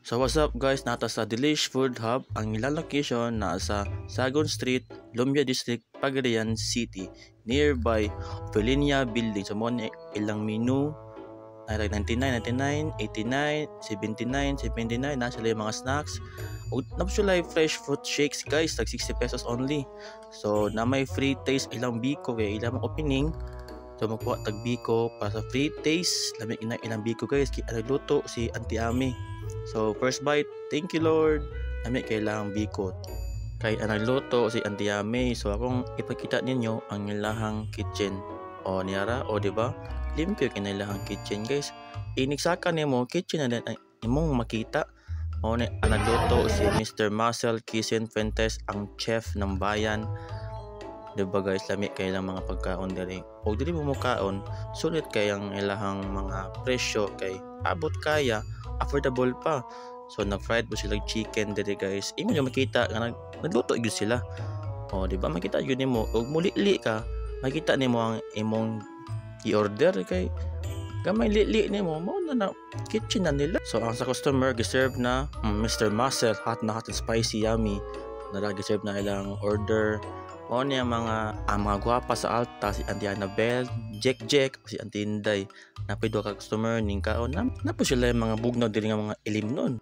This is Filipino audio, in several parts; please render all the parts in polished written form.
So what's up guys, nata sa Delish Food Hub. Ang ilang location na sa Sagon Street, Lumbia District, Pagadian City, nearby Velinia Building. So mo ilang menu, 99, 99, 89, 79, 79, nasa yung mga snacks. Napsulay fresh fruit shakes guys, tag 60 pesos only. So na may free taste ilang biko kay ilang opening. So magkuha tag biko para sa free taste. Lamig na ilang biko guys, kaya luto si Auntie Ami. So first bite, thank you Lord. Nami kailangang bikot. Kay nagluto si Auntie Ami. So akong ipakita ninyo ang ilahang kitchen. O niyara, o diba? Limpyo kinilahang kitchen guys. Inigsaka nimo kitchen na din imong makita. O nagluto si Mr. Marcel Kisen Fuentes, ang chef ng bayan. Diba guys, lami kailang mga pagkaon diri. O dili mo mukaon, sulit kayang ilahang mga presyo kay abot kaya, affordable pa. So nag-fried po sila chicken diri guys. Imo yung makita nga nagluto gyud sila. O di ba makita gyud nimo og mulili ka, makita nimo ang imong i-order kay gamay lili nimo mo na kitchen na nila. So ang sa customer giserve na Mr. Marcel, hot na hot and spicy yummy. Nara-giserve na ilang order. Mao niya mga gwapa sa alta, si Auntie Annabel, Jack, si Auntie Inday. Napido ka customer ning kaon na po sila yung mga bugnaw diri nga mga ilim nun.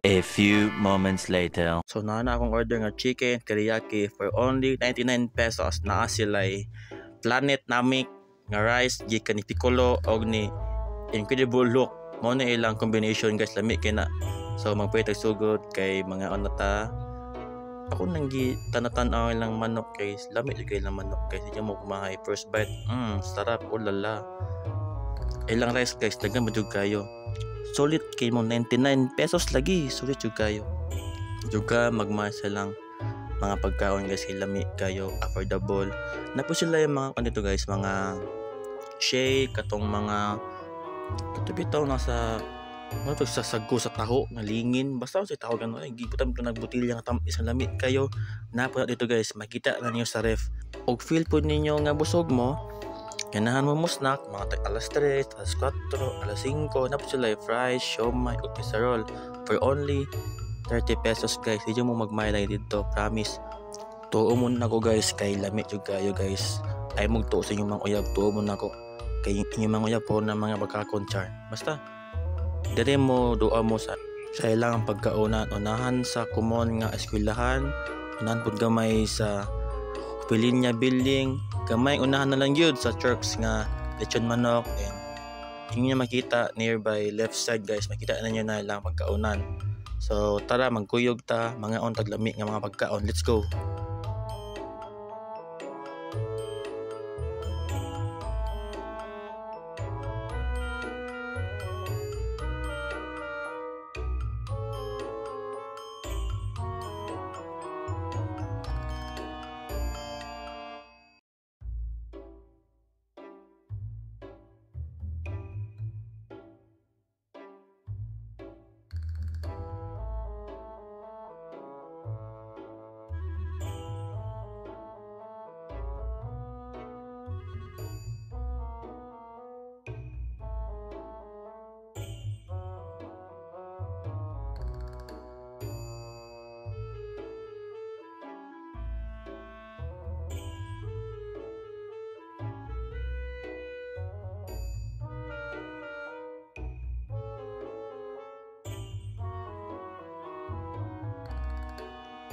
A few moments later. So na akong order nga chicken teriyaki for only 99 pesos. Naa sila Planet Namik nga rice gikan ni Piccolo og ni Incredible Look. Mao na ilang combination guys, lami kay na. So magpaytag sugod kay mga onata. Ako nang tanatan-tanaw lang manok guys. Lami kay lang manok guys. Hindi mo kumahay first bite. Sarap, ulala. Ilang rice guys, dagan mo jud kayo. Solid kay mo 99 pesos lagi. Solid jud kayo. Juga magmasa lang mga pagkaon guys, lami kayo, affordable. Napo sila yung mga kanito guys, mga shake, katong mga katubitaw nasa ano to sa sago sa taho nga lingin, basta sa taho gano gibutan ko nagbutilya nga tam isang lami kayo. Napo dito guys, makita na niyo sa ref. Og feel po ninyo nga busog mo, ganahan mo snack mga alas 3, alas 4, alas 5. Napo sila fries, siomai, ug casserole for only 30 pesos guys. Hindi mo magmaylay dito, promise. Tuo mo na ko guys, kay lami jud kayo guys. Ay magtuo sa inyong mga uyab, tuo mo na ko kay inyong mga uyab po na mga pagkakonchar. Basta dere mo duha mo sa ilang pagkaunan. Unahan sa common nga eskwelahan, unahan pud gamay sa Velinia Building, gamay unahan na lang yun sa church nga lechon manok. And inyo makita nearby left side guys, makita na nyo na ilang pagkaunan. So tara magkuyog ta, mga on taglami nga mga pagkaon. Let's go.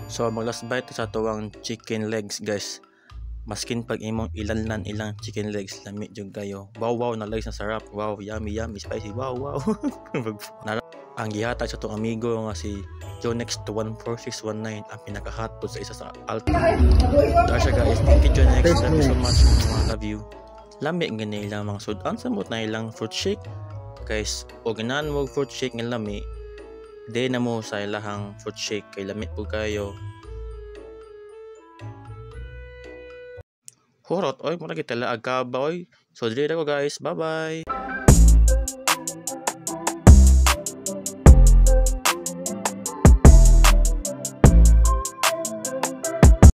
So mag last bite sa tuwang chicken legs guys. Maskin pag imong ilanlan ilang chicken legs, lami jud kayo. Wow na legs na sarap. Wow, yummy spicy. Wow. Ang gihatag sa tong amigo nga si Jonex 14619, ang pinaka-hot po sa isa sa Alta. Dasha guys, thank you Jonex. Thank you so much. Love you. Lami gani ilang mga sudan sa mut na ilang fruit shake. Guys, og ganan mo fruit shake nga lami. Day na mo sa ilahang fruit shake kay lamit po kayo. Hurot, oy, muna kita la agaba oy. So dili ko guys, bye bye.